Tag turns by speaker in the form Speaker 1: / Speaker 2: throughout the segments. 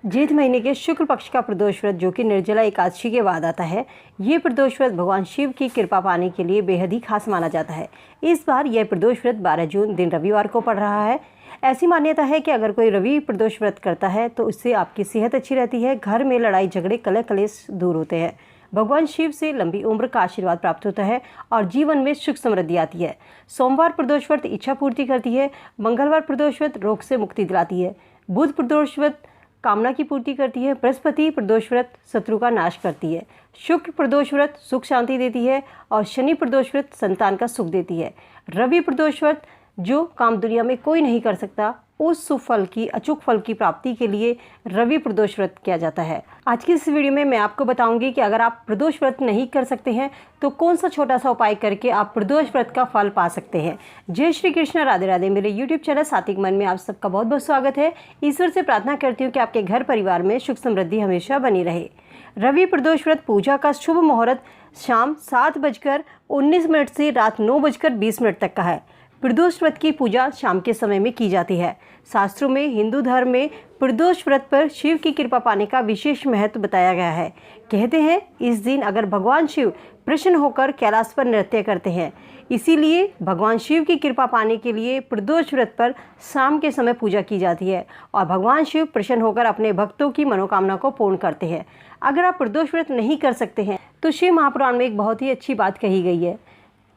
Speaker 1: जेठ महीने के शुक्ल पक्ष का प्रदोष व्रत, जो कि निर्जला एकादशी के बाद आता है, ये प्रदोष व्रत भगवान शिव की कृपा पाने के लिए बेहद ही खास माना जाता है। इस बार यह प्रदोष व्रत 12 जून दिन रविवार को पड़ रहा है। ऐसी मान्यता है कि अगर कोई रवि प्रदोष व्रत करता है तो इससे आपकी सेहत अच्छी रहती है, घर में लड़ाई झगड़े कलह कलेश दूर होते हैं, भगवान शिव से लंबी उम्र का आशीर्वाद प्राप्त होता है और जीवन में सुख समृद्धि आती है। सोमवार प्रदोष व्रत इच्छा पूर्ति करती है, मंगलवार प्रदोष व्रत रोग से मुक्ति दिलाती है, बुध प्रदोष व्रत कामना की पूर्ति करती है, बृहस्पति प्रदोष व्रत शत्रु का नाश करती है, शुक्र प्रदोष व्रत सुख शांति देती है और शनि प्रदोष व्रत संतान का सुख देती है। रवि प्रदोष व्रत जो काम दुनिया में कोई नहीं कर सकता, उस सुफल की अचूक फल की प्राप्ति के लिए रवि प्रदोष व्रत किया जाता है। आज की इस वीडियो में मैं आपको बताऊंगी कि अगर आप प्रदोष व्रत नहीं कर सकते हैं तो कौन सा छोटा सा उपाय करके आप प्रदोष व्रत का फल पा सकते हैं। जय श्री कृष्ण, राधे राधे। मेरे यूट्यूब चैनल सात्विक मन में आप सबका बहुत बहुत स्वागत है। ईश्वर से प्रार्थना करती हूँ कि आपके घर परिवार में सुख समृद्धि हमेशा बनी रहे। रवि प्रदोष व्रत पूजा का शुभ मुहूर्त शाम 7:19 से रात 9:20 तक का है। प्रदोष व्रत की पूजा शाम के समय में की जाती है। शास्त्रों में हिंदू धर्म में प्रदोष व्रत पर शिव की कृपा पाने का विशेष महत्व बताया गया है। कहते हैं इस दिन अगर भगवान शिव प्रसन्न होकर कैलाश पर नृत्य करते हैं, इसीलिए भगवान शिव की कृपा पाने के लिए प्रदोष व्रत पर शाम के समय पूजा की जाती है और भगवान शिव प्रसन्न होकर अपने भक्तों की मनोकामना को पूर्ण करते हैं। अगर आप प्रदोष व्रत नहीं कर सकते हैं तो शिव महापुराण में एक बहुत ही अच्छी बात कही गई है।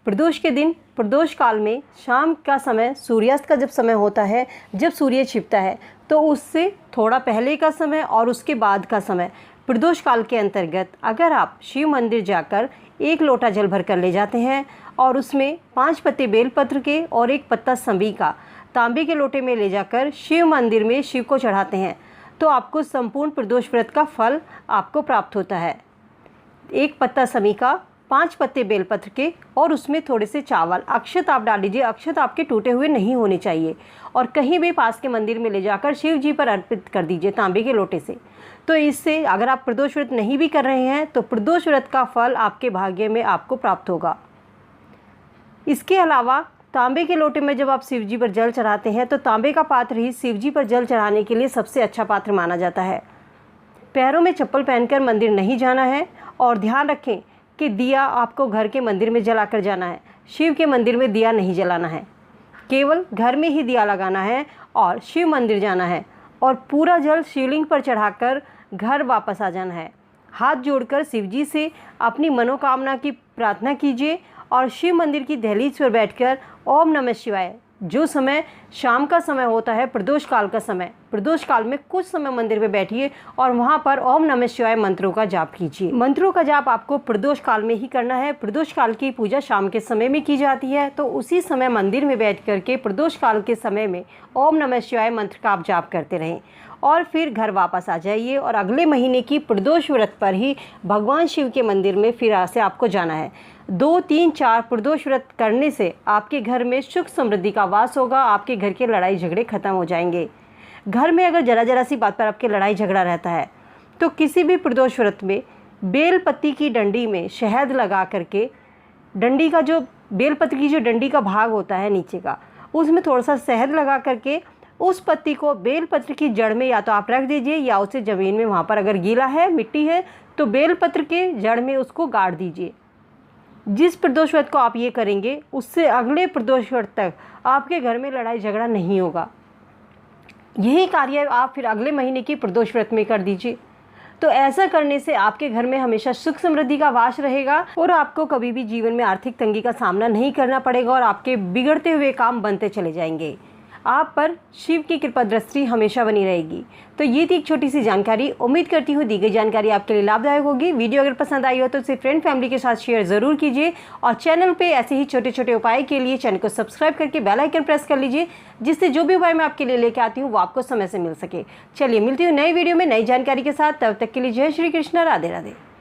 Speaker 1: प्रदोष के दिन प्रदोष काल में शाम का समय सूर्यास्त का जब समय होता है, जब सूर्य छिपता है, तो उससे थोड़ा पहले का समय और उसके बाद का समय प्रदोष काल के अंतर्गत अगर आप शिव मंदिर जाकर 1 लोटा जल भर कर ले जाते हैं और उसमें 5 पत्ते बेलपत्र के और 1 पत्ता संवी का तांबे के लोटे में ले जाकर शिव मंदिर में शिव को चढ़ाते हैं तो आपको संपूर्ण प्रदोष व्रत का फल आपको प्राप्त होता है। 1 पत्ता संवी का, 5 पत्ते बेलपत्र के और उसमें थोड़े से चावल, अक्षत आप डाल दीजिए। अक्षत आपके टूटे हुए नहीं होने चाहिए और कहीं भी पास के मंदिर में ले जाकर शिव जी पर अर्पित कर दीजिए तांबे के लोटे से। तो इससे अगर आप प्रदोष व्रत नहीं भी कर रहे हैं तो प्रदोष व्रत का फल आपके भाग्य में आपको प्राप्त होगा। इसके अलावा तांबे के लोटे में जब आप शिव जी पर जल चढ़ाते हैं तो तांबे का पात्र ही शिव जी पर जल चढ़ाने के लिए सबसे अच्छा पात्र माना जाता है। पैरों में चप्पल पहनकर मंदिर नहीं जाना है और ध्यान रखें कि दिया आपको घर के मंदिर में जला कर जाना है। शिव के मंदिर में दिया नहीं जलाना है, केवल घर में ही दिया लगाना है और शिव मंदिर जाना है और पूरा जल शिवलिंग पर चढ़ाकर घर वापस आ जाना है। हाथ जोड़कर शिव जी से अपनी मनोकामना की प्रार्थना कीजिए और शिव मंदिर की दहलीज पर बैठकर ओम नमः शिवाय, जो समय शाम का समय होता है प्रदोष काल का समय, प्रदोष काल में कुछ समय मंदिर में बैठिए और वहाँ पर ओम नमः शिवाय मंत्रों का जाप कीजिए। मंत्रों का जाप आपको प्रदोष काल में ही करना है। प्रदोष काल की पूजा शाम के समय में की जाती है, तो उसी समय मंदिर में बैठ करके प्रदोष काल के समय में ओम नमः शिवाय मंत्र का आप जाप करते रहें और फिर घर वापस आ जाइए और अगले महीने की प्रदोष व्रत पर ही भगवान शिव के मंदिर में फिर से आपको जाना है। 2, 3, 4 प्रदोष व्रत करने से आपके घर में सुख समृद्धि का वास होगा। आपके घर के लड़ाई झगड़े खत्म हो जाएंगे। घर में अगर जरा सी बात पर आपके लड़ाई झगड़ा रहता है तो किसी भी प्रदोष व्रत में बेल पत्ती की डंडी में शहद लगा करके, डंडी का जो बेलपत्र की जो डंडी का भाग होता है नीचे का, उसमें थोड़ा सा शहद लगा करके उस पत्ती को बेलपत्र की जड़ में या तो आप रख दीजिए या उसे ज़मीन में, वहाँ पर अगर गीला है मिट्टी है तो बेलपत्र के जड़ में उसको गाड़ दीजिए। जिस प्रदोष व्रत को आप ये करेंगे उससे अगले प्रदोष व्रत तक आपके घर में लड़ाई झगड़ा नहीं होगा। यही कार्य आप फिर अगले महीने की प्रदोष व्रत में कर दीजिए। तो ऐसा करने से आपके घर में हमेशा सुख समृद्धि का वास रहेगा और आपको कभी भी जीवन में आर्थिक तंगी का सामना नहीं करना पड़ेगा और आपके बिगड़ते हुए काम बनते चले जाएंगे। आप पर शिव की कृपा दृष्टि हमेशा बनी रहेगी। तो ये थी एक छोटी सी जानकारी। उम्मीद करती हूँ दी गई जानकारी आपके लिए लाभदायक होगी। वीडियो अगर पसंद आई हो तो इसे फ्रेंड फैमिली के साथ शेयर ज़रूर कीजिए और चैनल पे ऐसे ही छोटे छोटे उपाय के लिए चैनल को सब्सक्राइब करके बेल आइकन प्रेस कर लीजिए, जिससे जो भी उपाय मैं आपके लिए लेके आती हूँ वो आपको समय से मिल सके। चलिए मिलती हूँ नई वीडियो में नई जानकारी के साथ। तब तक के लिए जय श्री कृष्ण, राधे राधे।